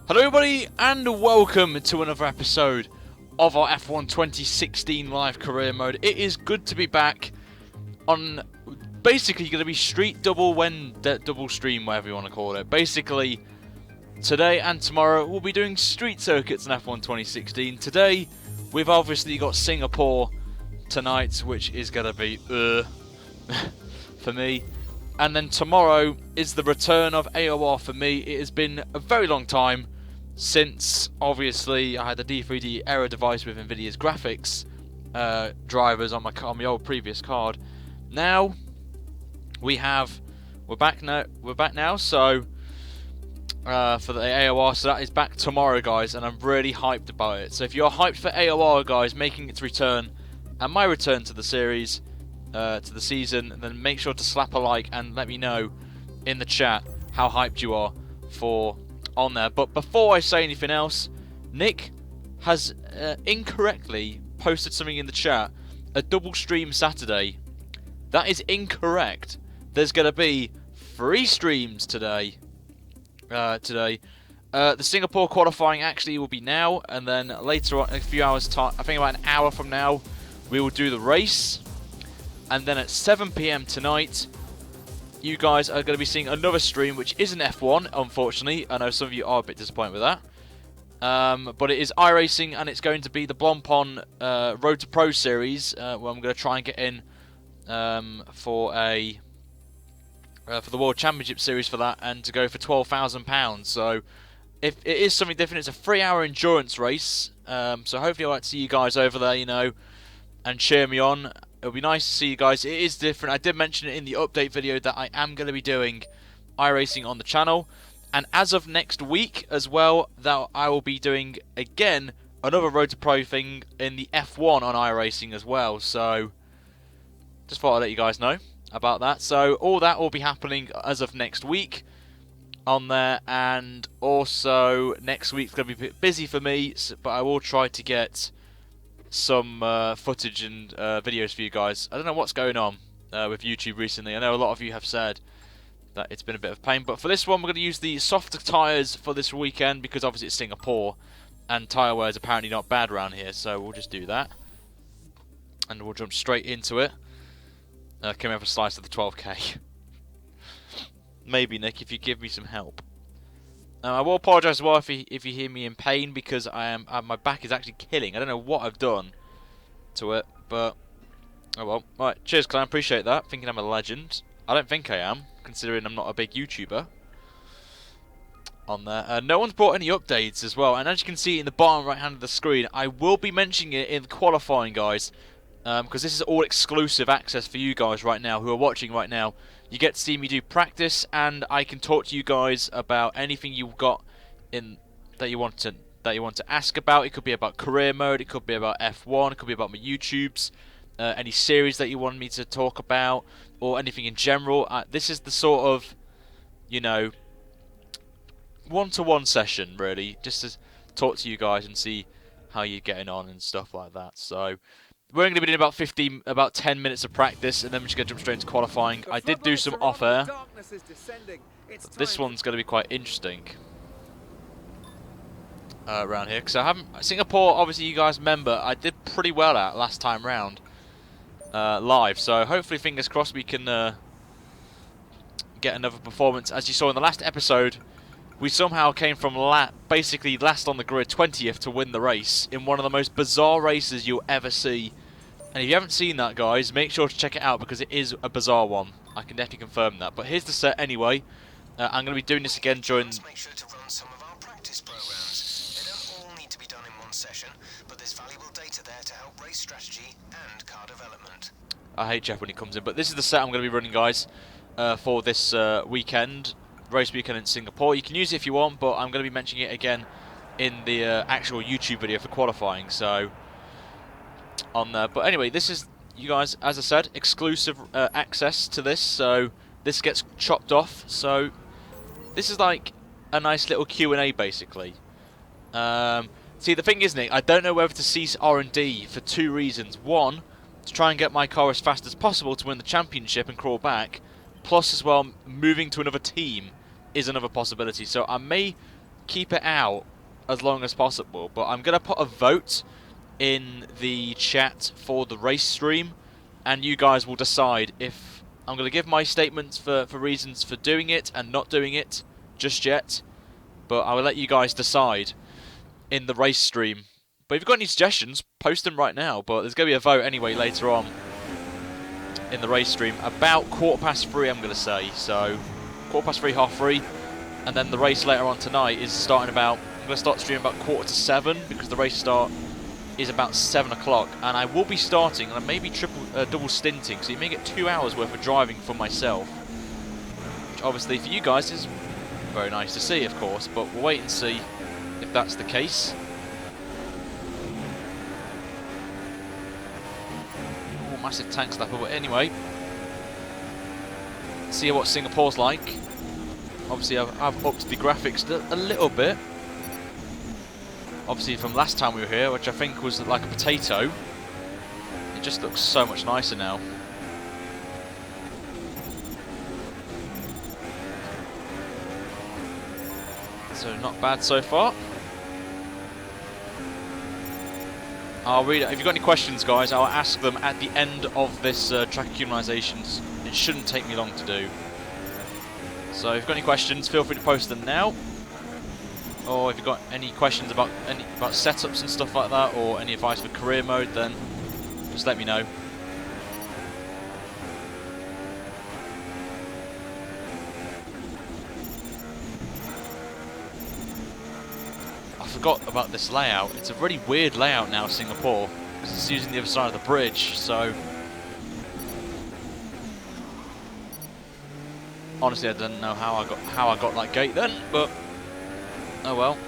Hello everybody and welcome to another episode of our F1 2016 live career mode. It is good to be back on basically going to be street double double stream, whatever you want to call it. Basically today and tomorrow we'll be doing street circuits in F1 2016. Today we've obviously got Singapore tonight, which is going to be for me. And then tomorrow is the return of AOR for me. It has been a very long time since, obviously, I had the D3D error device with Nvidia's graphics drivers on my old previous card. Now we're back now. So for the AOR, so that is back tomorrow, guys, and I'm really hyped about it. So if you're hyped for AOR, guys, making its return and my return to the series, to the season, then make sure to slap a like and let me know in the chat how hyped you are for on there. But before I say anything else, Nick has incorrectly posted something in the chat. A double stream Saturday. That is incorrect. There's going to be 3 streams today. The Singapore qualifying actually will be now, and then later on, in a few hours time, I think about an hour from now, we will do the race. And then at 7 PM tonight, you guys are going to be seeing another stream, which isn't F1, unfortunately. I know some of you are a bit disappointed with that. But it is iRacing, and it's going to be the Blancpain Road to Pro series, where I'm going to try and get in for the World Championship series for that, and to go for £12,000. So if it is something different, it's a 3-hour endurance race. So hopefully I'll like to see you guys over there, you know, and cheer me on. It'll be nice to see you guys. It is different. I did mention it in the update video that I am going to be doing iRacing on the channel. And as of next week as well, that I will be doing, again, another Road to Pro thing in the F1 on iRacing as well. So, just thought I'd let you guys know about that. So, all that will be happening as of next week on there. And also, next week's going to be a bit busy for me, but I will try to get some footage and videos for you guys. I don't know what's going on with YouTube recently. I know a lot of you have said that it's been a bit of pain, but for this one we're going to use the softer tyres for this weekend, because obviously it's Singapore and tyre wear is apparently not bad around here, so we'll just do that and we'll jump straight into it. Can we have a slice of the 12k? Maybe, Nick, if you give me some help. I will apologise as well if you hear me in pain, because my back is actually killing. I don't know what I've done to it, but oh well. Right, cheers, Clan. Appreciate that. Thinking I'm a legend. I don't think I am, considering I'm not a big YouTuber on there. No one's brought any updates as well, and as you can see in the bottom right hand of the screen, I will be mentioning it in the qualifying, guys, because this is all exclusive access for you guys right now who are watching right now. You get to see me do practice, and I can talk to you guys about anything you've got in that you want to ask about. It could be about career mode, it could be about F1, it could be about my YouTubes, any series that you want me to talk about, or anything in general. This is the sort of, you know, one-to-one session, really, just to talk to you guys and see how you're getting on and stuff like that. So we're going to be doing about 10 minutes of practice, and then we're just going to jump straight into qualifying. I did do some off-air. This one's going to be quite interesting around here, because I haven't... Singapore, obviously, you guys remember, I did pretty well at last time round live, so hopefully, fingers crossed, we can get another performance. As you saw in the last episode, we somehow came from basically last on the grid, 20th, to win the race in one of the most bizarre races you'll ever see. And if you haven't seen that, guys, make sure to check it out, because it is a bizarre one. I can definitely confirm that. But here's the set anyway. I'm going to be doing this again during... Let's make sure to run some of our practice programs. They don't all need to be done in one session, but there's valuable data there to help race strategy and car development. I hate Jeff when he comes in, but this is the set I'm going to be running, guys, for this weekend. Race weekend in Singapore. You can use it if you want, but I'm going to be mentioning it again in the actual YouTube video for qualifying. So on there. But anyway, this is, you guys, as I said, exclusive access to this. So this gets chopped off. So this is like a nice little Q&A basically. See, the thing is, Nick, I don't know whether to cease R&D for 2 reasons. One, to try and get my car as fast as possible to win the championship and crawl back. Plus, as well, moving to another team is another possibility. So I may keep it out as long as possible, but I'm going to put a vote in the chat for the race stream, and you guys will decide if I'm going to give my statements for reasons for doing it and not doing it just yet, but I will let you guys decide in the race stream. But if you've got any suggestions, post them right now, but there's going to be a vote anyway later on in the race stream, about 3:15 I'm going to say, so 3:15, 3:30, and then the race later on tonight is starting about, I'm going to start streaming about 6:45 because the race start is about 7 o'clock, and I will be starting, and I may be double stinting, so you may get 2 hours worth of driving for myself, which obviously for you guys is very nice to see, of course, but we'll wait and see if that's the case. Oh, massive tank slapper, but anyway, see what Singapore's like. Obviously I've upped the graphics a little bit. Obviously from last time we were here, which I think was like a potato. It just looks so much nicer now. So not bad so far. I'll read it. If you've got any questions, guys, I'll ask them at the end of this track accumulations. It shouldn't take me long to do. So if you've got any questions, feel free to post them now. Or if you've got any questions about setups and stuff like that, or any advice for career mode, then just let me know. I forgot about this layout. It's a really weird layout now, Singapore, because it's using the other side of the bridge, so honestly I don't know how I got that gate then, but oh well.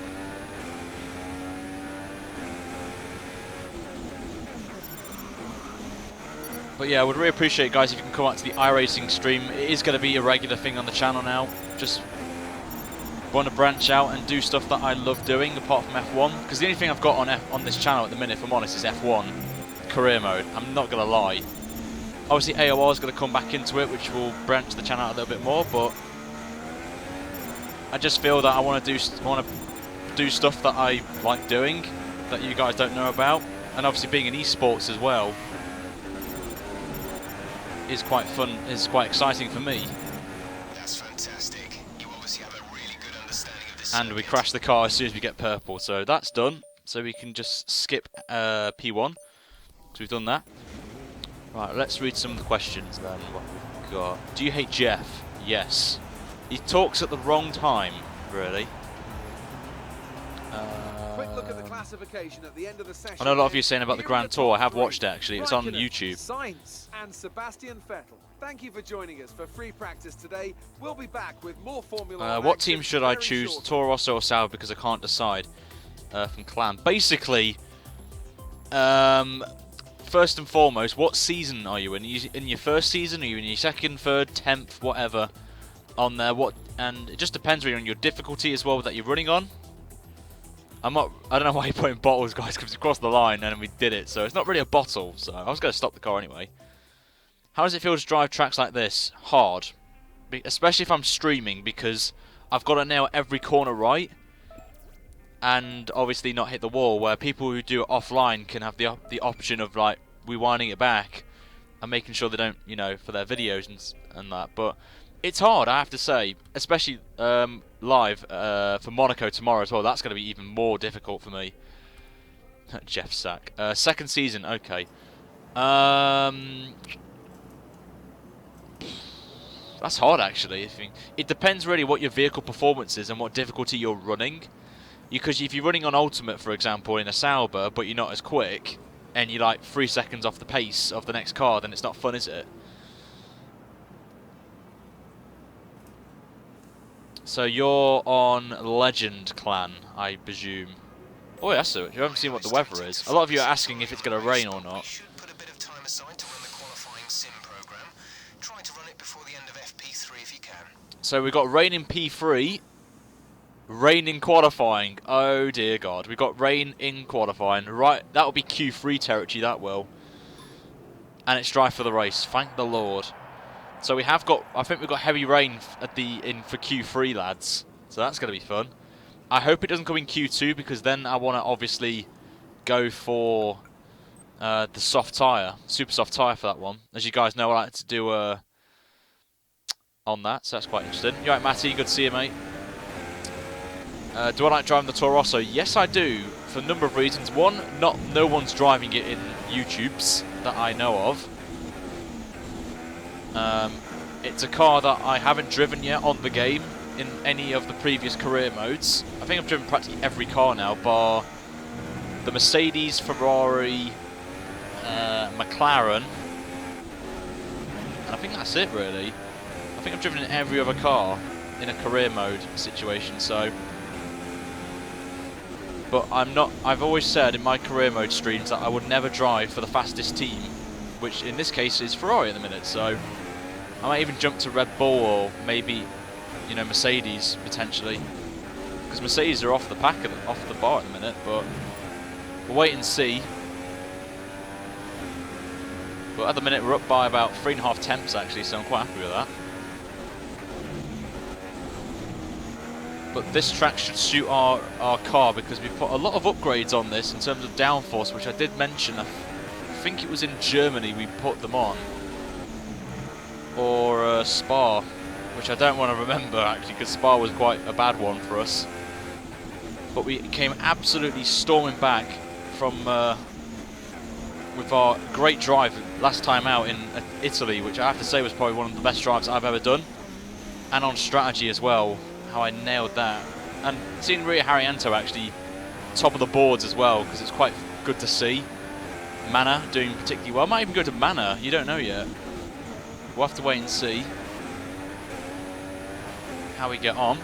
But yeah, I would really appreciate, guys, if you can come out to the iRacing stream. It is going to be a regular thing on the channel now. Just want to branch out and do stuff that I love doing, apart from F1. Because the only thing I've got on this channel at the minute, if I'm honest, is F1 career mode. I'm not going to lie. Obviously, AOR is going to come back into it, which will branch the channel out a little bit more. But I just feel that I want to do stuff that I like doing, that you guys don't know about. And obviously, being in esports as well is quite fun, is quite exciting for me. That's fantastic. You obviously have a really good understanding of this. And we crash the car as soon as we get purple, so that's done. So we can just skip P1, so we've done that. Right, let's read some of the questions then. What we've got. Do you hate Jeff? Yes. He talks at the wrong time, really. Quick look at the classification at the end of the session. I know a lot of you are saying about the Grand Tour. I have watched it actually. It's on YouTube. Sainz and Sebastian Vettel. Thank you for joining us for free practice today. We'll be back with more Formula 1 what action team should I very choose? shortly. Toro Rosso or Sauber, because I can't decide from Clan. Basically, first and foremost, what season are you in? Are you in your first season? Are you in your second, third, 10th, whatever on there? And it just depends really on your difficulty as well that you're running on. I don't know why you're putting bottles, guys, because we crossed the line and we did it. So it's not really a bottle. So I was going to stop the car anyway. How does it feel to drive tracks like this? Hard. Especially if I'm streaming, because I've got to nail every corner right. And obviously not hit the wall, where people who do it offline can have the option of like rewinding it back and making sure they don't, you know, for their videos and that. But it's hard, I have to say, especially live for Monaco tomorrow as well. That's going to be even more difficult for me. Jeff Sack. Second season, okay. That's hard actually. It depends really what your vehicle performance is and what difficulty you're running. Because if you're running on Ultimate, for example, in a Sauber, but you're not as quick, and you're like 3 seconds off the pace of the next car, then it's not fun, is it? So you're on Legend Clan, I presume. Oh, yeah, so you haven't seen what the weather is. A lot of you are asking if it's going to rain or not. We should put a bit of time aside to run the qualifying sim program. Try to run it before the end of FP3 if you can. So we've got rain in P3, rain in qualifying. Oh dear God, we've got rain in qualifying. Right, that will be Q3 territory. That will, and it's dry for the race. Thank the Lord. So we have got, I think we've got heavy rain for Q3, lads. So that's going to be fun. I hope it doesn't come in Q2 because then I want to obviously go for the soft tyre, super soft tyre for that one. As you guys know, I like to do on that, so that's quite interesting. You alright, Matty? Good to see you, mate. Do I like driving the Toro Rosso? Yes, I do, for a number of reasons. One, no one's driving it in YouTubes that I know of. It's a car that I haven't driven yet on the game in any of the previous career modes. I think I've driven practically every car now, bar the Mercedes, Ferrari, McLaren, and I think that's it really. I think I've driven in every other car in a career mode situation, so... But I've always said in my career mode streams that I would never drive for the fastest team, which in this case is Ferrari at the minute, so I might even jump to Red Bull or maybe, you know, Mercedes potentially, because Mercedes are off the pack, off the bar at the minute, but we'll wait and see. But at the minute we're up by about 3.5 temps actually, so I'm quite happy with that. But this track should suit our car because we've put a lot of upgrades on this in terms of downforce, which I did mention. I think it was in Germany we put them on. Or Spa, which I don't want to remember actually because Spa was quite a bad one for us. But we came absolutely storming back from with our great drive last time out in Italy, which I have to say was probably one of the best drives I've ever done. And on strategy as well. How I nailed that, and seeing Rio Haryanto actually top of the boards as well, because it's quite good to see. Mana doing particularly well. Might even go to Mana, you don't know yet. We'll have to wait and see how we get on.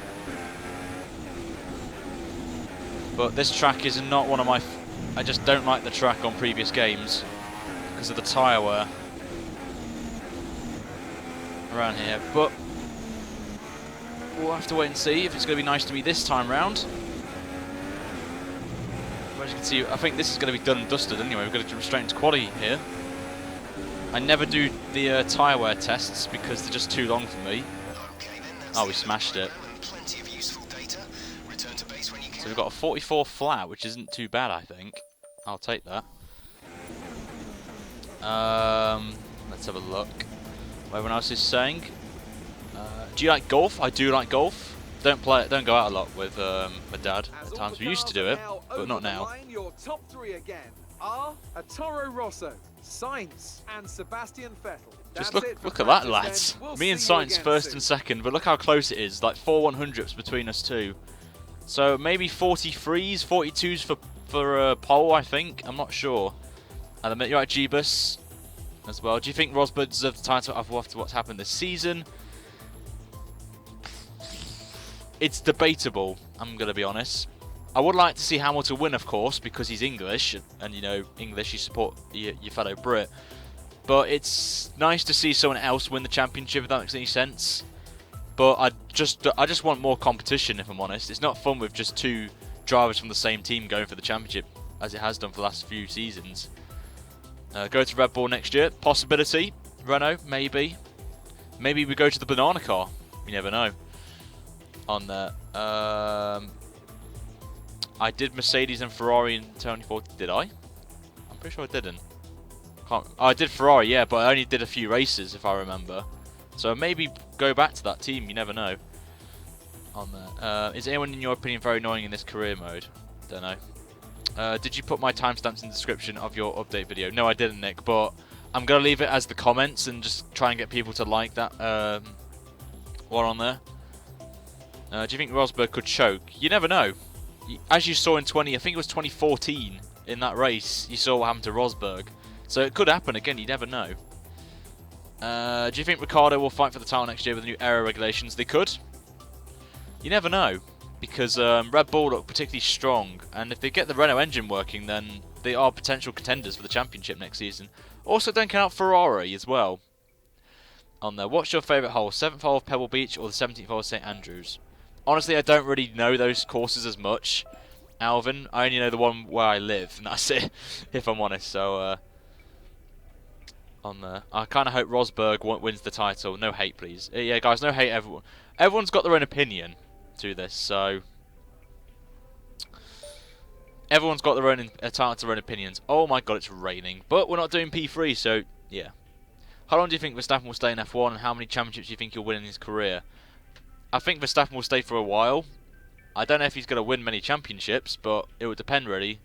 But this track is not one of my... I just don't like the track on previous games because of the tyre wear around here, but we'll have to wait and see if it's going to be nice to me this time round. But as you can see, I think this is going to be done and dusted anyway. We're going to jump straight into quali here. I never do the tyre wear tests because they're just too long for me. Oh, we smashed it. So we've got a 44 flat, which isn't too bad, I think. I'll take that. Let's have a look. What everyone else is saying. Do you like golf? I do like golf. Don't go out a lot with my dad. At times we used to do it, but not now. Your top three again are a Toro Rosso, Sainz, and Sebastian Vettel. Just look at that, lads. Me and Sainz first and second, but look how close it is. Like 4 100ths between us two. So maybe 43s, 42s for pole, I think. I'm not sure. And I mean, you're right, Jeebus as well. Do you think Rosberg deserves the title after what's happened this season? It's debatable, I'm going to be honest. I would like to see Hamilton win, of course, because he's English, and you know, English, you support your fellow Brit. But it's nice to see someone else win the championship, if that makes any sense. But I just want more competition, if I'm honest. It's not fun with just 2 drivers from the same team going for the championship, as it has done for the last few seasons. Go to Red Bull next year, possibility. Renault, maybe. Maybe we go to the banana car. You never know. On there. I did Mercedes and Ferrari in 2014. Did I? I'm pretty sure I didn't. Oh, I did Ferrari, yeah, but I only did a few races, if I remember. So maybe go back to that team. You never know. On there. Is anyone, in your opinion, very annoying in this career mode? Don't know. Did you put my timestamps in the description of your update video? No, I didn't, Nick. But I'm gonna leave it as the comments and just try and get people to like that one on there. Do you think Rosberg could choke? You never know. As you saw in I think it was 2014 in that race, you saw what happened to Rosberg. So it could happen again, you never know. Do you think Ricciardo will fight for the title next year with the new aero regulations? They could. You never know, because Red Bull look particularly strong, and if they get the Renault engine working, then they are potential contenders for the championship next season. Also, don't count out Ferrari as well. On there, what's your favourite hole? 7th hole of Pebble Beach or the 17th hole of St Andrews? Honestly, I don't really know those courses as much, Alvin. I only know the one where I live, and that's it, if I'm honest. So, on there, I kind of hope Rosberg wins the title. No hate, please. Yeah, guys, no hate, everyone. Everyone's got their own opinion to this, so everyone's got their own entitled to their own opinions. Oh my god, it's raining. But we're not doing P3, so yeah. How long do you think Verstappen will stay in F1, and how many championships do you think he'll win in his career? I think Verstappen will stay for a while. I don't know if he's going to win many championships, but it would depend really.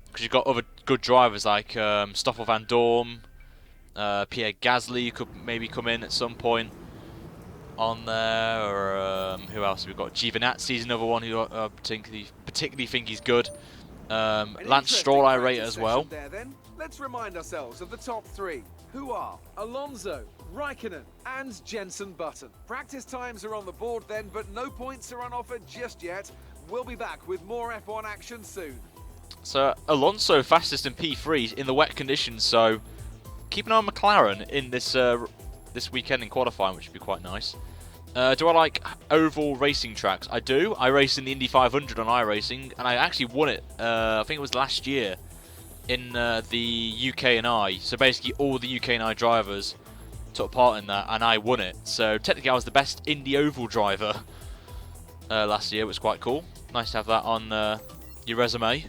Because you've got other good drivers like Stoffel Van Dorm, Pierre Gasly could maybe come in at some point on there, or who else have we got? Giovinazzi's another one who I particularly think he's good. Lance Stroll I rate as well. There, then. Let's remind ourselves of the top three, who are Alonso, Raikkonen and Jenson Button. Practice times are on the board then, but no points are on offer just yet. We'll be back with more F1 action soon. So Alonso fastest in P3 in the wet conditions, so keep an eye on McLaren in this this weekend in qualifying, which would be quite nice. Do I like oval racing tracks? I do. I race in the Indy 500 on iRacing, and I actually won it, I think it was last year, in the UK and I. So basically all the UK and I drivers took part in that, and I won it. So technically I was the best Indy oval driver last year. It was quite cool. Nice to have that on your resume.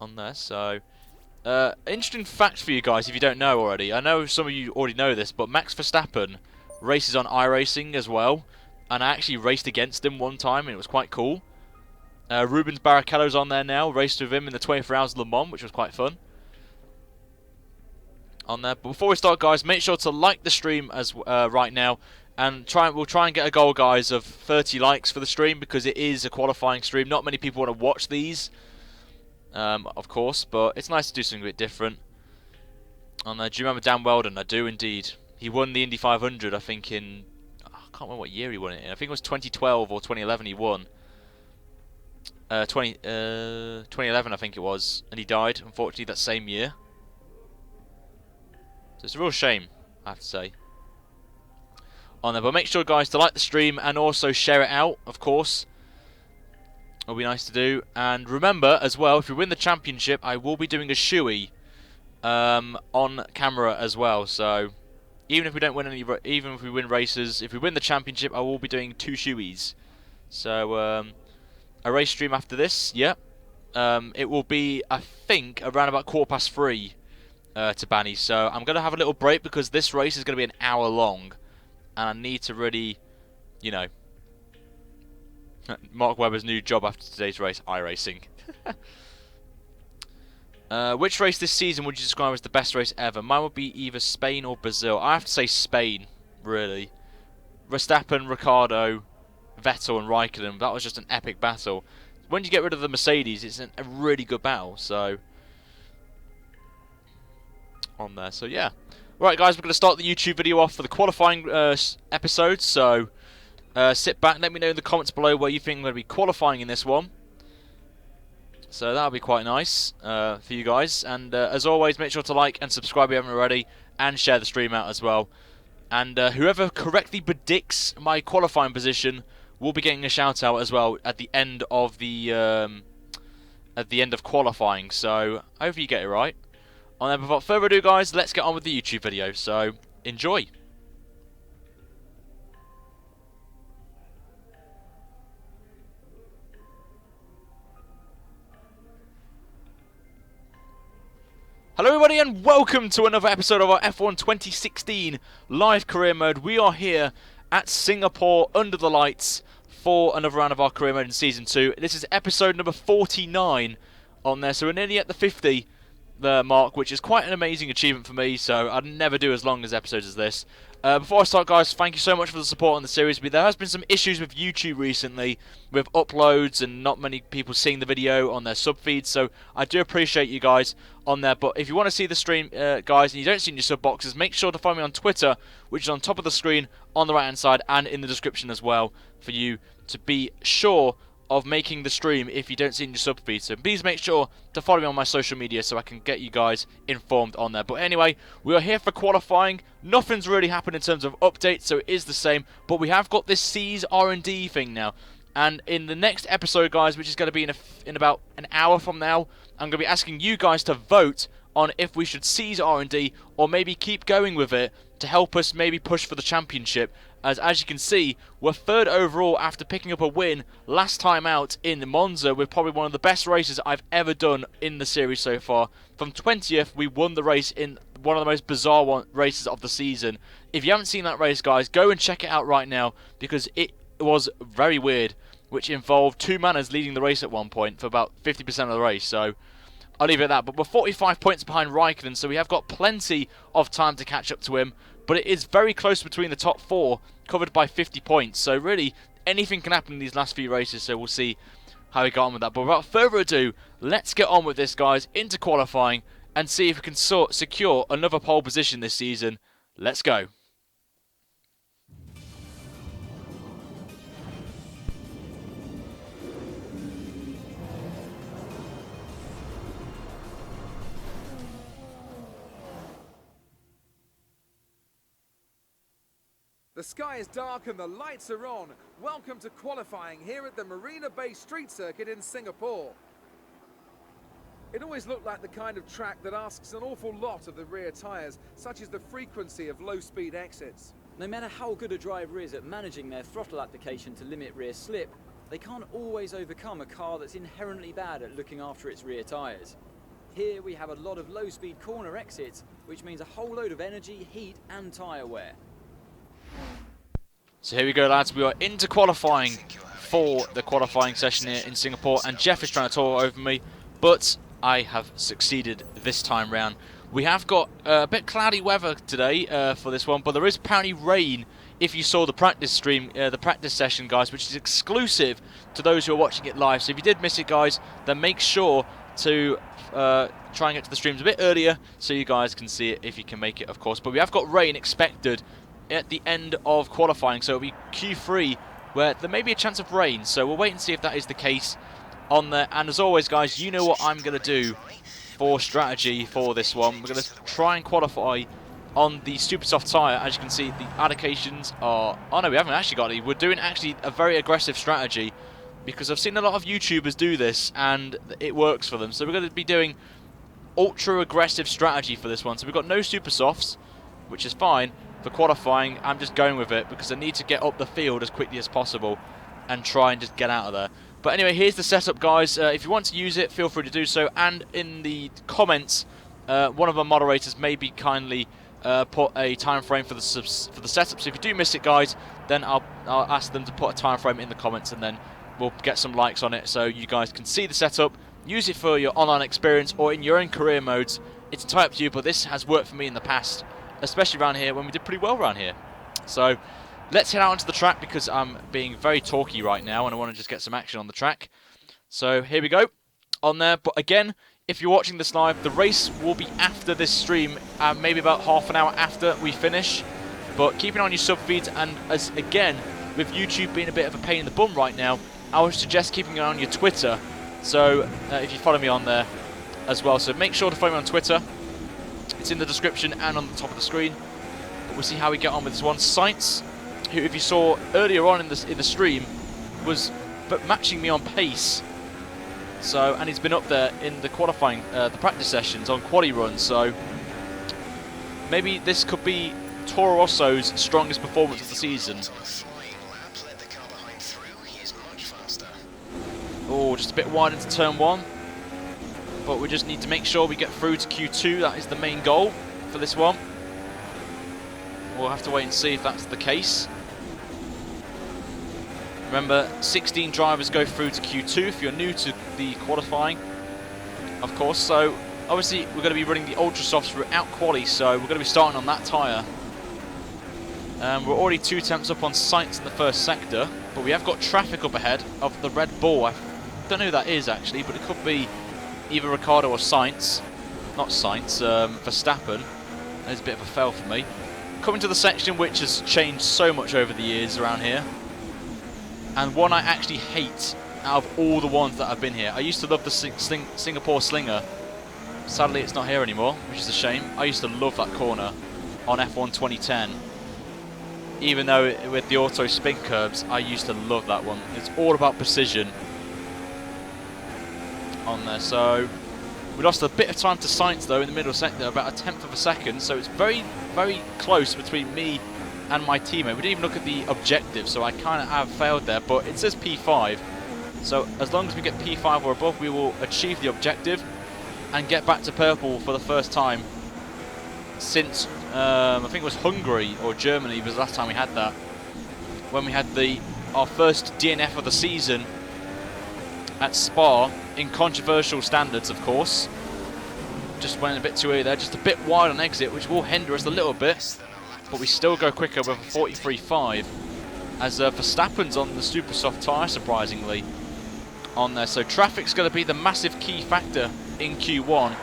On there, so... interesting fact for you guys if you don't know already. I know some of you already know this, but Max Verstappen races on iRacing as well, and I actually raced against him one time and it was quite cool. Rubens Barrichello's on there now, raced with him in the 24 Hours of Le Mans, which was quite fun. On there, but before we start guys, make sure to like the stream as right now, and we'll try and get a goal guys of 30 likes for the stream, because it is a qualifying stream. Not many people want to watch these. Of course, but it's nice to do something a bit different. And do you remember Dan Weldon? I do indeed. He won the Indy 500, I think, in... I can't remember what year he won it in. I think it was 2012 or 2011 he won. 2011, I think it was. And he died, unfortunately, that same year. So it's a real shame, I have to say. On there, but make sure, guys, to like the stream and also share it out, of course. It'll be nice to do. And remember as well, if we win the championship, I will be doing a shoey on camera as well. So even if we don't win any, even if we win races, if we win the championship, I will be doing 2 shoeys. So a race stream after this, yeah. It will be, I think, around about 3:15 to Banny. So I'm going to have a little break because this race is going to be an hour long, and I need to really, you know. Mark Webber's new job after today's race, iRacing. Which race this season would you describe as the best race ever? Mine would be either Spain or Brazil. I have to say Spain, really. Verstappen, Ricciardo, Vettel and Raikkonen, that was just an epic battle. When you get rid of the Mercedes, it's a really good battle, so... On there, so yeah. Right guys, we're going to start the YouTube video off for the qualifying episode, so... sit back and let me know in the comments below where you think I'm going to be qualifying in this one. So that'll be quite nice for you guys. And as always, make sure to like and subscribe if you haven't already, and share the stream out as well. And whoever correctly predicts my qualifying position will be getting a shout out as well at the end of the qualifying. So hopefully you get it right. And then without further ado, guys, let's get on with the YouTube video. So enjoy. Hello everybody and welcome to another episode of our F1 2016 live career mode. We are here at Singapore under the lights for another round of our career mode in Season 2. This is episode number 49 on there, so we're nearly at the 50 mark, which is quite an amazing achievement for me, so I'd never do as long as episodes as this. Before I start, guys, thank you so much for the support on the series. But there has been some issues with YouTube recently with uploads and not many people seeing the video on their sub feeds, so I do appreciate you guys on there. But if you want to see the stream, guys, and you don't see in your sub boxes, make sure to follow me on Twitter, which is on top of the screen on the right hand side and in the description as well, for you to be sure of making the stream if you don't see it in your sub feed. So please make sure to follow me on my social media so I can get you guys informed on there. But anyway, we are here for qualifying. Nothing's really happened in terms of updates, so it is the same. But we have got this C's R&D thing now. And in the next episode, guys, which is going to be in about an hour from now, I'm going to be asking you guys to vote on if we should cease R&D or maybe keep going with it to help us maybe push for the championship. As you can see, we're third overall after picking up a win last time out in Monza with probably one of the best races I've ever done in the series so far. From 20th, we won the race in one of the most bizarre races of the season. If you haven't seen that race, guys, go and check it out right now because it was very weird, which involved two Manners leading the race at one point for about 50% of the race. So I'll leave it at that. But we're 45 points behind Raikkonen, so we have got plenty of time to catch up to him. But it is very close between the top four, covered by 50 points. So really, anything can happen in these last few races, so we'll see how we got on with that. But without further ado, let's get on with this, guys, into qualifying and see if we can secure another pole position this season. Let's go. The sky is dark and the lights are on. Welcome to qualifying here at the Marina Bay Street Circuit in Singapore. It always looked like the kind of track that asks an awful lot of the rear tyres, such as the frequency of low-speed exits. No matter how good a driver is at managing their throttle application to limit rear slip, they can't always overcome a car that's inherently bad at looking after its rear tyres. Here we have a lot of low-speed corner exits, which means a whole load of energy, heat and tyre wear. So here we go, lads. We are into qualifying for the qualifying session here in Singapore, and Jeff is trying to tour over me, but I have succeeded this time round. We have got a bit cloudy weather today for this one, but there is apparently rain if you saw the practice stream, the practice session, guys, which is exclusive to those who are watching it live. So if you did miss it, guys, then make sure to try and get to the streams a bit earlier so you guys can see it if you can make it, of course. But we have got rain expected at the end of qualifying, so it'll be Q3 where there may be a chance of rain, so we'll wait and see if that is the case on there. And as always, guys, you know what I'm going to do for strategy for this one. We're going to try and qualify on the super soft tyre. As you can see, the allocations are... oh no, we haven't actually got any. We're doing actually a very aggressive strategy because I've seen a lot of YouTubers do this and it works for them. So we're going to be doing ultra aggressive strategy for this one. So we've got no super softs, which is fine. For qualifying, I'm just going with it because I need to get up the field as quickly as possible and try and just get out of there. But anyway, here's the setup, guys. If you want to use it, feel free to do so. And in the comments, one of our moderators maybe kindly put a time frame for the setup. So if you do miss it, guys, then I'll ask them to put a time frame in the comments, and then we'll get some likes on it so you guys can see the setup, use it for your online experience or in your own career modes. It's entirely up to you, but this has worked for me in the past, especially around here when we did pretty well around here. So let's head out onto the track because I'm being very talky right now and I want to just get some action on the track. So here we go on there. But again, if you're watching this live, the race will be after this stream, maybe about half an hour after we finish. But keep an eye on your sub feeds, and as again, with YouTube being a bit of a pain in the bum right now, I would suggest keeping an eye on your Twitter. So if you follow me on there as well, so make sure to follow me on Twitter. It's in the description and on the top of the screen. But we'll see how we get on with this one. Science, who, if you saw earlier on in the stream, was matching me on pace. So, and he's been up there in the qualifying, the practice sessions on quali runs. So maybe this could be Toro Rosso's strongest performance of the season. Oh, just a bit wide into turn one. But we just need to make sure we get through to Q2. That is the main goal for this one. We'll have to wait and see if that's the case. Remember, 16 drivers go through to Q2 if you're new to the qualifying, of course. So, obviously, we're going to be running the Ultra Softs throughout quali, so we're going to be starting on that tyre. We're already 2 temps up on Sainz in the first sector, but we have got traffic up ahead of the Red Bull. I don't know who that is, actually, but it could be either Ricciardo or Sainz. Not Sainz, Verstappen. There's a bit of a fail for me. Coming to the section which has changed so much over the years around here. And one I actually hate out of all the ones that have been here. I used to love the Singapore Slinger. Sadly, it's not here anymore, which is a shame. I used to love that corner on F1 2010. Even though with the auto spin curbs, I used to love that one. It's all about precision on there. So we lost a bit of time to Sainz though in the middle sector, about 1/10 of a second. So it's very, very close between me and my teammate. We didn't even look at the objective, so I kind of have failed there, but it says P5. So as long as we get P5 or above, we will achieve the objective and get back to purple for the first time since, I think it was Hungary or Germany was the last time we had that. When we had our first DNF of the season at Spa, in controversial standards, of course. Just went a bit too early there, just a bit wide on exit, which will hinder us a little bit, but we still go quicker with a 43.5, as Verstappen's on the super soft tyre, surprisingly, on there. So traffic's going to be the massive key factor in Q1,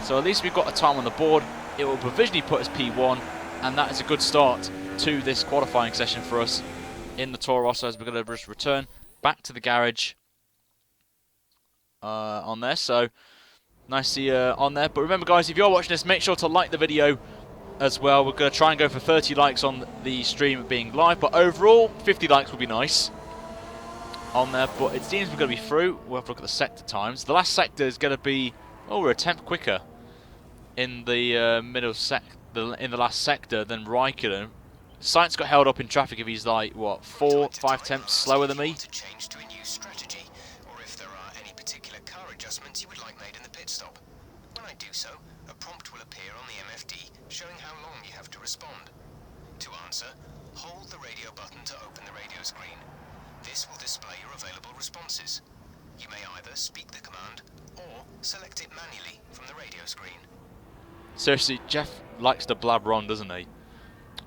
so at least we've got a time on the board. It will provisionally put us P1, and that is a good start to this qualifying session for us in the Toro Rosso, as we're going to just return back to the garage on there. So nicely on there. But remember, guys, if you're watching this, make sure to like the video as well. We're going to try and go for 30 likes on the stream being live, but overall 50 likes would be nice on there. But it seems we're going to be through. We'll have to look at the sector times. The last sector is going to be, oh, we're a tenth quicker in the in the last sector than Raikkonen. Sainz got held up in traffic if he's like, what, 4, 5 tenths slower than me. To change to a new strategy, or if there are any particular car adjustments you would like made in the pit stop. When I do so, a prompt will appear on the MFD showing how long you have to respond. To answer, hold the radio button to open the radio screen. This will display your available responses. You may either speak the command or select it manually from the radio screen. Seriously, Jeff likes to blabber on, doesn't he?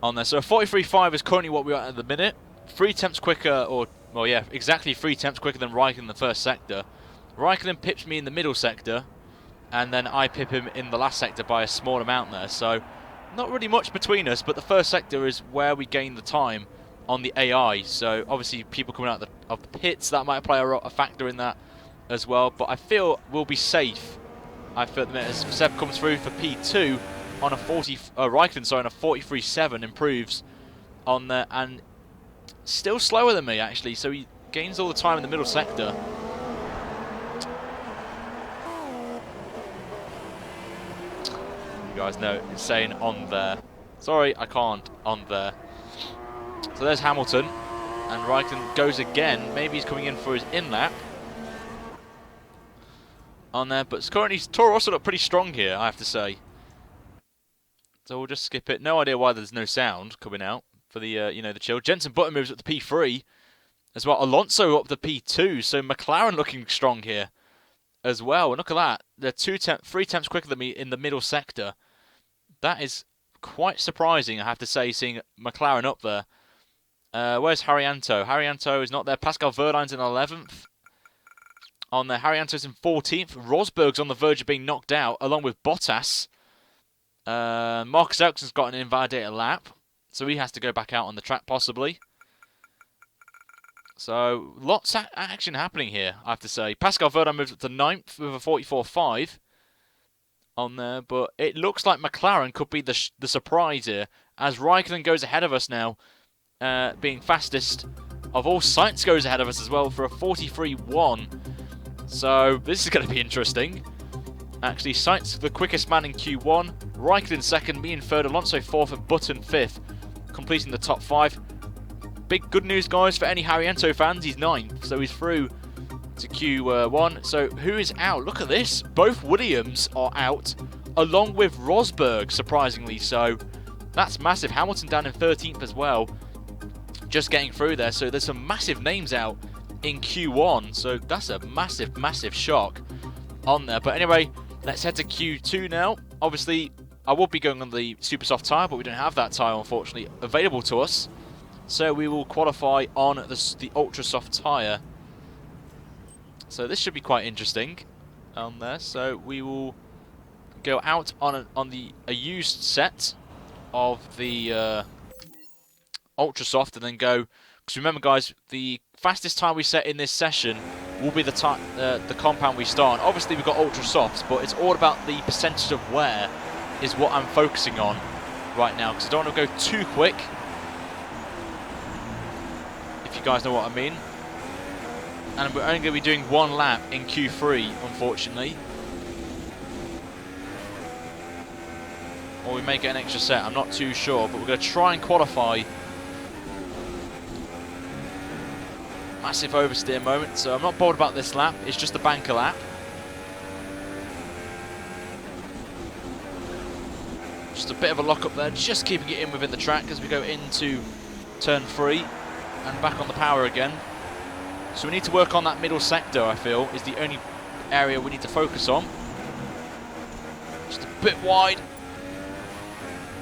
On there. So 43.5 is currently what we are at the minute. 3 tenths quicker, or, well, yeah, exactly 3 tenths quicker than Raikkonen in the first sector. Raikkonen pips me in the middle sector, and then I pip him in the last sector by a small amount there. So not really much between us, but the first sector is where we gain the time on the AI. So obviously people coming out of the pits, that might play a factor in that as well. But I feel we'll be safe. I feel at the minute as Seb comes through for P2 on a Raikkonen, sorry, on a 43.7, improves on there, and still slower than me actually. So he gains all the time in the middle sector. You guys know it's saying on there. Sorry, I can't on there. So there's Hamilton, and Raikkonen goes again. Maybe he's coming in for his in-lap on there, but currently Toro Rosso look pretty strong here, I have to say. So we'll just skip it. No idea why there's no sound coming out for the the chill. Jenson Button moves up to P3 as well. Alonso up to P2, so McLaren looking strong here as well. And look at that, they're 3 tenths quicker than me in the middle sector. That is quite surprising, I have to say, seeing McLaren up there. Where's Haryanto? Haryanto is not there. Pascal Verline's in 11th. On there, Haryanto's in 14th. Rosberg's on the verge of being knocked out, along with Bottas. Marcus Ericson's got an invalidated lap, so he has to go back out on the track, possibly. So, lots of action happening here, I have to say. Pascal Verline moves up to 9th with a 44.5 on there, but it looks like McLaren could be the surprise here, as Raikkonen goes ahead of us now, being fastest of all. Sainz goes ahead of us as well for a 43.1. So, this is going to be interesting. Actually, Sainz the quickest man in Q1, Raikkonen second, me in third, Alonso fourth, and Button fifth, completing the top 5. Big good news, guys, for any Haryanto fans. He's 9th, so he's through to Q1. So who is out? Look at this. Both Williams are out, along with Rosberg, surprisingly. So that's massive. Hamilton down in 13th as well, just getting through there. So there's some massive names out in Q1. So that's a massive, massive shock on there. But anyway, let's head to Q2 now. Obviously, I would be going on the super soft tyre, but we don't have that tyre, unfortunately, available to us. So we will qualify on the ultra soft tyre. So this should be quite interesting on there. So we will go out on a used set of the ultra soft, and then go. Because remember, guys, the fastest time we set in this session will be the compound we start on. Obviously, we've got ultra softs, but it's all about the percentage of wear is what I'm focusing on right now, because I don't want to go too quick, if you guys know what I mean. And we're only going to be doing 1 lap in Q3, unfortunately. or we may get an extra set. I'm not too sure, but we're going to try and qualify. Massive oversteer moment, so I'm not bored about this lap. It's just a banker lap. Just a bit of a lock up there, just keeping it in within the track as we go into turn 3 and back on the power again. So we need to work on that middle sector, I feel, is the only area we need to focus on. Just a bit wide.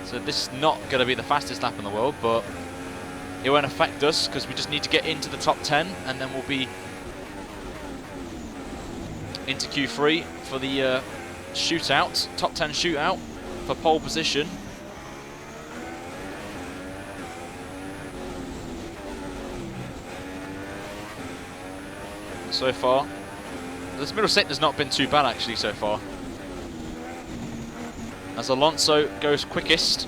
So this is not going to be the fastest lap in the world, but it won't affect us because we just need to get into the top 10 and then we'll be into Q3 for the shootout, top 10 shootout for pole position. So far, this middle sector's not been too bad actually so far. As Alonso goes quickest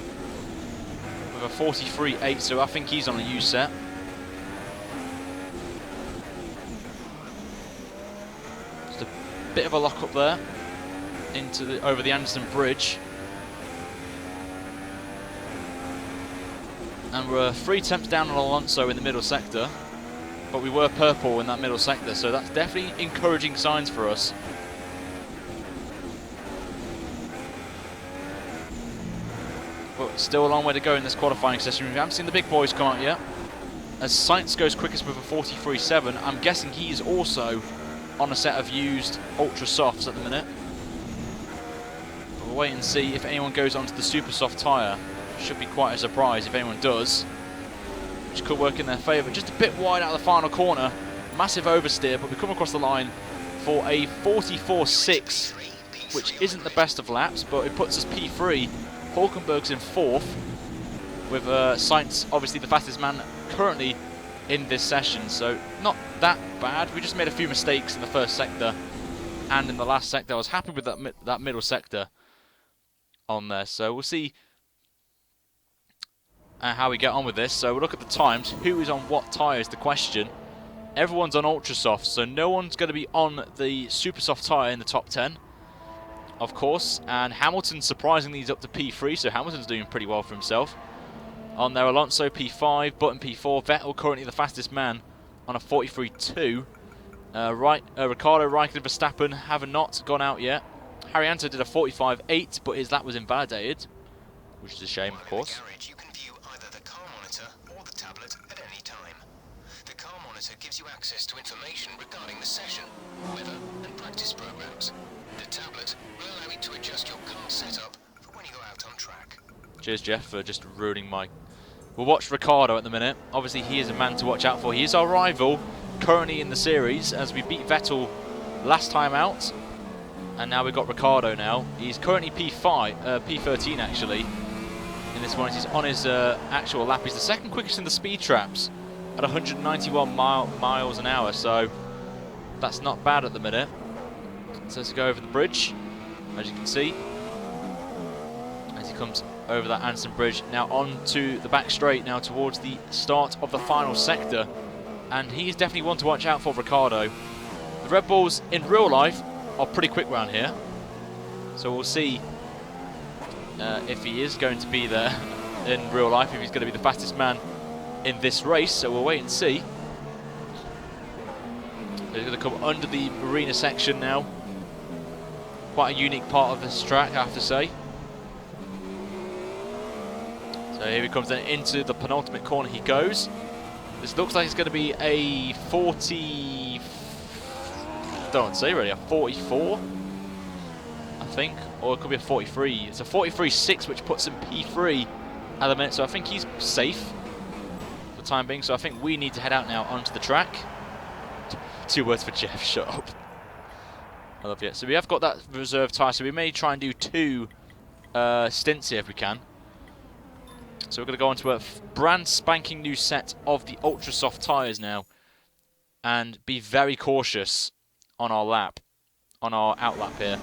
with a 43.8, so I think he's on a U set. Just a bit of a lock up there into the over the Anderson Bridge. And we're 3 tenths down on Alonso in the middle sector, but we were purple in that middle sector, so that's definitely encouraging signs for us. But still a long way to go in this qualifying session. We haven't seen the big boys come out yet. As Sainz goes quickest with a 43.7, I'm guessing he's also on a set of used ultra softs at the minute. We'll wait and see if anyone goes onto the super soft tyre. Should be quite a surprise if anyone does, which could work in their favour. Just a bit wide out of the final corner. Massive oversteer, but we come across the line for a 44.6, which isn't the best of laps, but it puts us P3. Hulkenberg's in 4th, with Sainz obviously the fastest man currently in this session, so not that bad. We just made a few mistakes in the first sector and in the last sector. I was happy with that middle sector on there, so we'll see how we get on with this. So we'll look at the times. Who is on what tyre is the question. Everyone's on ultra soft, so no one's going to be on the super soft tyre in the top 10, of course. And Hamilton surprisingly is up to P3, so Hamilton's doing pretty well for himself. On there, Alonso P5, Button P4, Vettel currently the fastest man on a 43.2. Ricciardo, Raikkonen, Verstappen have not gone out yet. Haryanto did a 45.8, but his lap was invalidated, which is a shame, of course. Gives you access to information regarding the session, weather and practice programs. The tablet will allow you to adjust your car setup for when you go out on track. Cheers, Jeff, for just ruining my... We'll watch Ricciardo at the minute. Obviously, he is a man to watch out for. He is our rival currently in the series, as we beat Vettel last time out. And now we've got Ricciardo now. He's currently P13 actually. In this one, he's on his actual lap. He's the second quickest in the speed traps at 191 miles an hour, so that's not bad at the minute. So let's go over the bridge, as you can see, as he comes over that Anderson Bridge. Now on to the back straight, now towards the start of the final sector, and he is definitely one to watch out for, Ricciardo. The Red Bulls in real life are pretty quick round here, so we'll see if he is going to be there in real life, if he's going to be the fastest man in this race, so we'll wait and see. He's going to come under the marina section now. Quite a unique part of this track, I have to say. So here he comes then into the penultimate corner he goes. This looks like it's going to be a 40... don't want to say really, a 44, I think, or it could be a 43. It's a 43.6, which puts him P3 at the minute, so I think he's safe for the time being. So I think we need to head out now onto the track. 2 words for Jeff, shut up. I love you. So we have got that reserve tyre, so we may try and do 2 stints here if we can. So we're going to go on to a brand spanking new set of the ultra soft tyres now, and be very cautious on our lap, on our outlap here.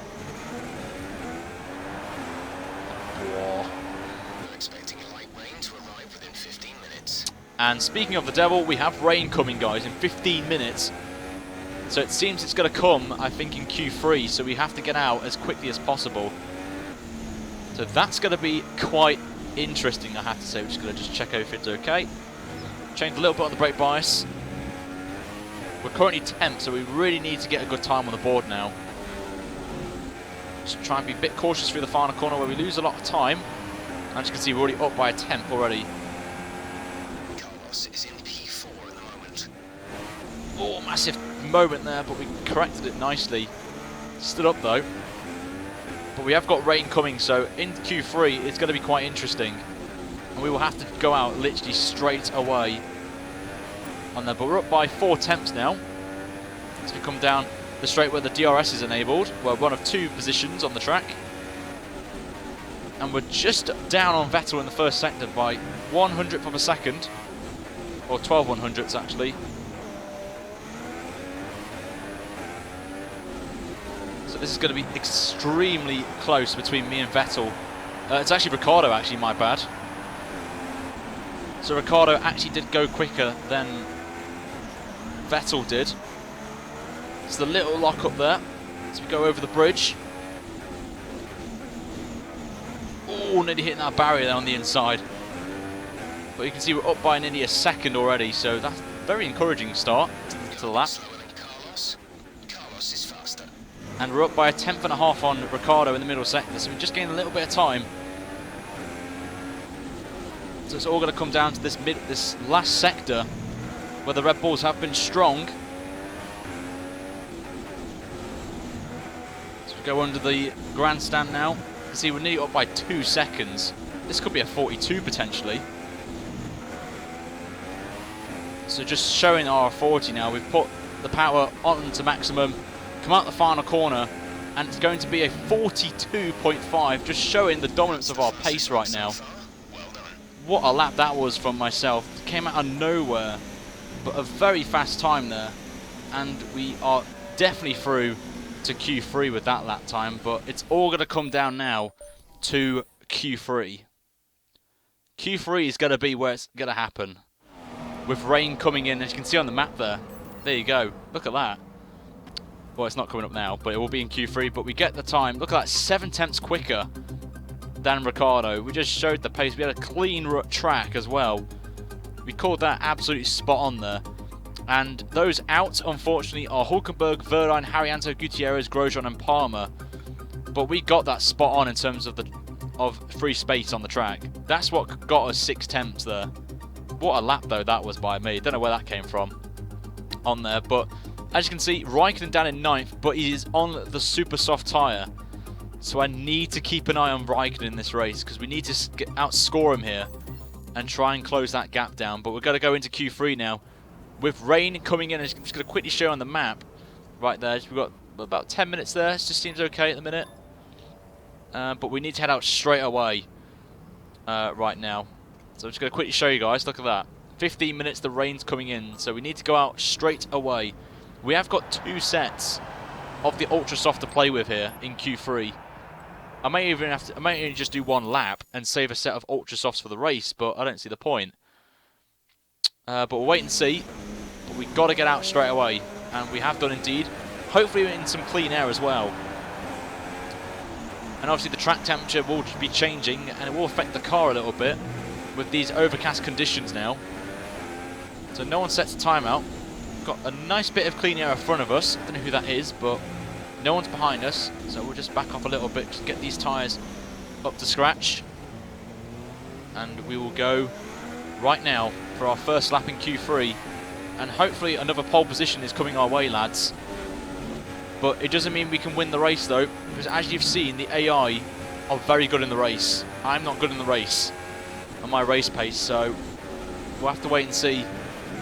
Whoa. We're expecting light rain to arrive within 15 minutes. And speaking of the devil, we have rain coming, guys, in 15 minutes. So it seems it's going to come, I think, in Q3, so we have to get out as quickly as possible. So that's going to be quite interesting, I have to say. We're just going to check everything's okay. Changed a little bit on the brake bias. We're currently 10th, so we really need to get a good time on the board now. Just try and be a bit cautious through the final corner where we lose a lot of time. As you can see, we're already up by a 10th already. Carlos is in P4 at the moment. Oh, massive moment there, but we corrected it nicely. Stood up though. But we have got rain coming, so in Q3 it's going to be quite interesting. And we will have to go out literally straight away on there. But we're up by 4 tenths now. As we come down the straight where the DRS is enabled. We're one of 2 positions on the track. And we're just down on Vettel in the first sector by 1/100th of a second. Or 12/100ths actually. So this is going to be extremely close between me and Vettel. It's actually Ricciardo, actually, my bad. So Ricciardo actually did go quicker than Vettel did. It's the little lock up there as we go over the bridge. Oh, nearly hitting that barrier there on the inside. But you can see we're up by nearly a second already, so that's a very encouraging start to the lap. Carlos is faster. And we're up by a 10th.5 on Ricciardo in the middle sector, so we just gained a little bit of time. So it's all going to come down to this last sector where the Red Bulls have been strong. So we go under the grandstand now. You can see we're nearly up by 2 seconds. This could be a 42 potentially. So just showing our authority now, we've put the power on to maximum, come out the final corner, and it's going to be a 42.5, just showing the dominance of our pace right now. What a lap that was from myself. It came out of nowhere, but a very fast time there. And we are definitely through to Q3 with that lap time, but it's all going to come down now to Q3. Q3 is going to be where it's going to happen. With rain coming in, as you can see on the map there. There you go. Look at that. Well, it's not coming up now, but it will be in Q3. But we get the time. Look at that, 7 tenths quicker than Ricciardo. We just showed the pace. We had a clean track as well. We called that absolutely spot on there. And those out, unfortunately, are Hulkenberg, Verdine, Haryanto, Gutierrez, Grosjean, and Palmer. But we got that spot on in terms of free space on the track. That's what got us 6 tenths there. What a lap, though, that was by me. Don't know where that came from on there. But as you can see, Raikkonen down in 9th, but he is on the super soft tyre. So I need to keep an eye on Raikkonen in this race because we need to outscore him here and try and close that gap down. But we're going to go into Q3 now. With rain coming in, I'm just going to quickly show on the map right there. We've got about 10 minutes there. It just seems okay at the minute. But we need to head out straight away right now. So I'm just going to quickly show you guys. Look at that. 15 minutes, the rain's coming in. So we need to go out straight away. We have got 2 sets of the Ultra Soft to play with here in Q3. I may even just do 1 lap and save a set of Ultra Softs for the race, but I don't see the point. But we'll wait and see. But we've got to get out straight away. And we have done indeed. Hopefully in some clean air as well. And obviously the track temperature will be changing and it will affect the car a little bit with these overcast conditions now. So no one sets a timeout. Got a nice bit of clean air in front of us. I don't know who that is, but no one's behind us. So we'll just back off a little bit to get these tyres up to scratch. And we will go right now for our first lap in Q3. And hopefully another pole position is coming our way, lads. But it doesn't mean we can win the race though, because as you've seen, the AI are very good in the race. I'm not good in the race on my race pace, so we'll have to wait and see.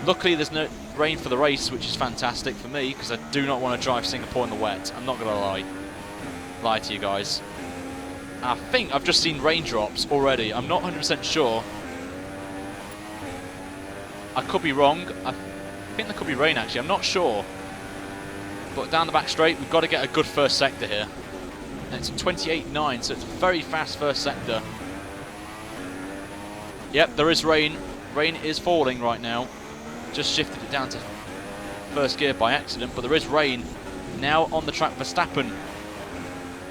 Luckily there's no rain for the race, which is fantastic for me, because I do not want to drive Singapore in the wet. I'm not going to lie to you guys. I think I've just seen raindrops already. I'm not 100% sure. I could be wrong. I think there could be rain actually. I'm not sure. But down the back straight, we've got to get a good first sector here. And it's 28.9, so it's a very fast first sector. Yep, there is rain. Rain is falling right now. Just shifted it down to first gear by accident, but there is rain now on the track. Verstappen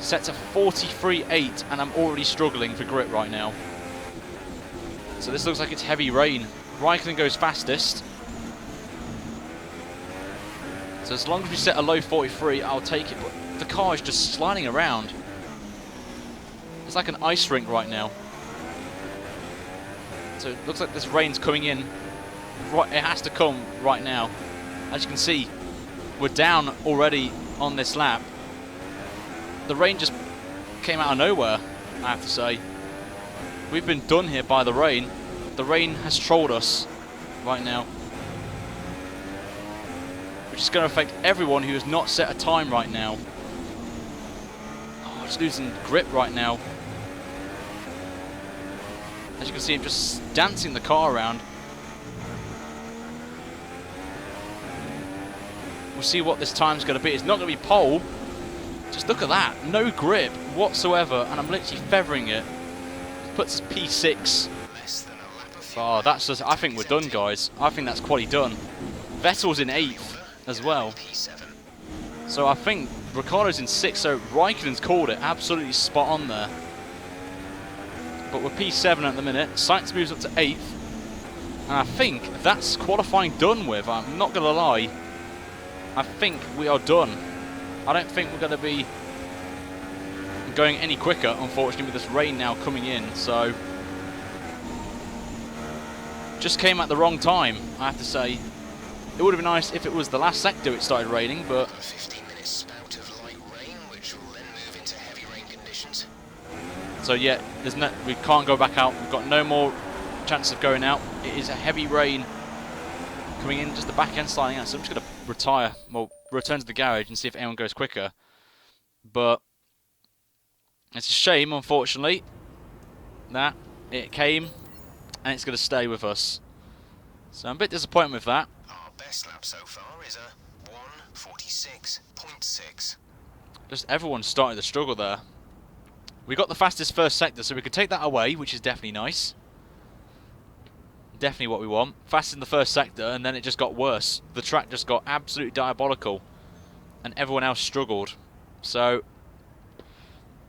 set to 43.8, and I'm already struggling for grip right now. So this looks like it's heavy rain. Raikkonen goes fastest. So as long as we set a low 43, I'll take it. But the car is just sliding around. It's like an ice rink right now. So it looks like this rain's coming in. Right, it has to come right now. As you can see, we're down already on this lap. The rain just came out of nowhere, I have to say. We've been done here by the rain. The rain has trolled us right now. Which is going to affect everyone who has not set a time right now. Oh, just losing grip right now. As you can see, I'm just dancing the car around. We'll see what this time's going to be. It's not going to be pole. Just look at that. No grip whatsoever, and I'm literally feathering it. It puts us P6. Oh, that's just... I think we're done, guys. I think that's quality done. Vettel's in 8th as well. So I think Ricciardo's in 6th, so Raikkonen's called it. Absolutely spot on there. But we're P7 at the minute. Sainz moves up to 8th. And I think that's qualifying done with. I'm not going to lie. I think we are done. I don't think we're going to be going any quicker, unfortunately, with this rain now coming in. So, just came at the wrong time, I have to say. It would have been nice if it was the last sector it started raining, but... A 15-minute spout of light rain, which will then move into heavy rain conditions. So yeah, there's no, we can't go back out. We've got no more chance of going out. It is a heavy rain coming in, just the back end sliding out. So I'm just going to retire, well, return to the garage and see if anyone goes quicker. But it's a shame, unfortunately, that it came and it's going to stay with us. So I'm a bit disappointed with that. Our best lap so far is a 1:46.6. Just everyone started to struggle there. We got the fastest first sector, so we could take that away, which is definitely nice. Definitely what we want. Fast in the first sector, and then it just got worse. The track just got absolutely diabolical, and everyone else struggled. So,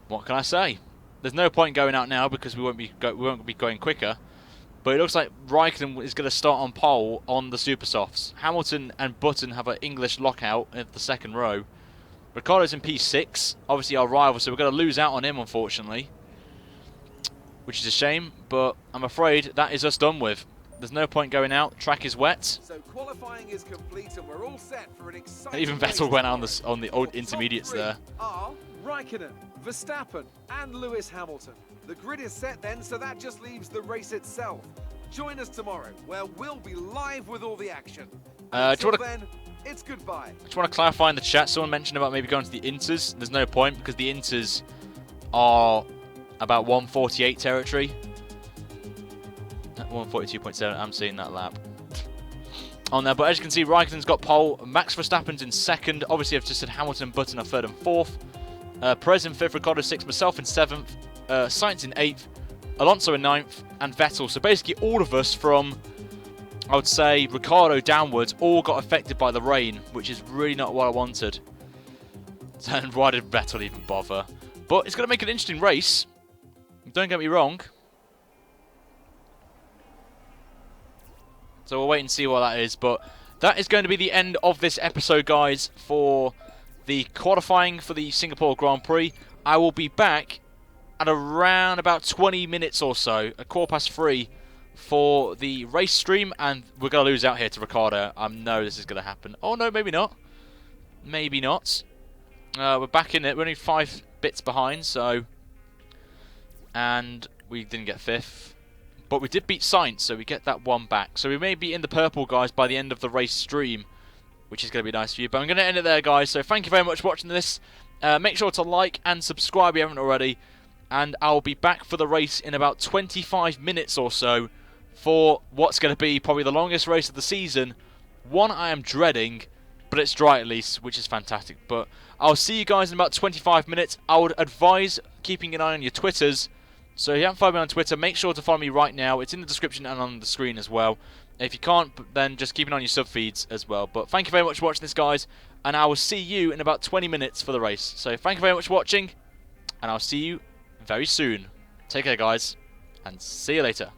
what can I say? There's no point going out now because we won't be going quicker. But it looks like Raikkonen is going to start on pole on the super softs. Hamilton and Button have an English lockout at the second row. Ricciardo's in P6, obviously our rival, so we're going to lose out on him, unfortunately. Which is a shame, but I'm afraid that is us done with. There's no point going out. Track is wet. So qualifying is complete and we're all set for an exciting Even Vettel went out on the old intermediates there. Are Raikkonen, Verstappen and Lewis Hamilton. The grid is set then, so that just leaves the race itself. Join us tomorrow, where we'll be live with all the action. Until then, it's goodbye. I just want to clarify in the chat, someone mentioned about maybe going to the Inters. There's no point because the Inters are about 148 territory. 142.7, I'm seeing that lap on there. But as you can see, Raikkonen's got pole. Max Verstappen's in second. Obviously, I've just said Hamilton and Button are third and fourth. Perez in fifth, Ricciardo sixth, myself in seventh. Sainz in 8th, Alonso in 9th, and Vettel. So basically all of us from, I would say, Ricciardo downwards all got affected by the rain, which is really not what I wanted. And why did Vettel even bother? But it's going to make an interesting race. Don't get me wrong. So we'll wait and see what that is. But that is going to be the end of this episode, guys, for the qualifying for the Singapore Grand Prix. I will be back at around about 20 minutes or so, at 3:15, for the race stream, and we're going to lose out here to Ricciardo. I know this is going to happen. Oh no, maybe not. Maybe not. We're back in it. We're only 5 bits behind, so... And we didn't get 5th. But we did beat Sainz, so we get that 1 back. So we may be in the purple, guys, by the end of the race stream, which is going to be nice for you. But I'm going to end it there, guys. So thank you very much for watching this. Make sure to like and subscribe if you haven't already. And I'll be back for the race in about 25 minutes or so for what's going to be probably the longest race of the season. One I am dreading, but it's dry at least, which is fantastic. But I'll see you guys in about 25 minutes. I would advise keeping an eye on your Twitters. So if you haven't followed me on Twitter, make sure to follow me right now. It's in the description and on the screen as well. If you can't, then just keep an eye on your sub feeds as well. But thank you very much for watching this, guys. And I will see you in about 20 minutes for the race. So thank you very much for watching. and I'll see you very soon. Take care, guys, and see you later.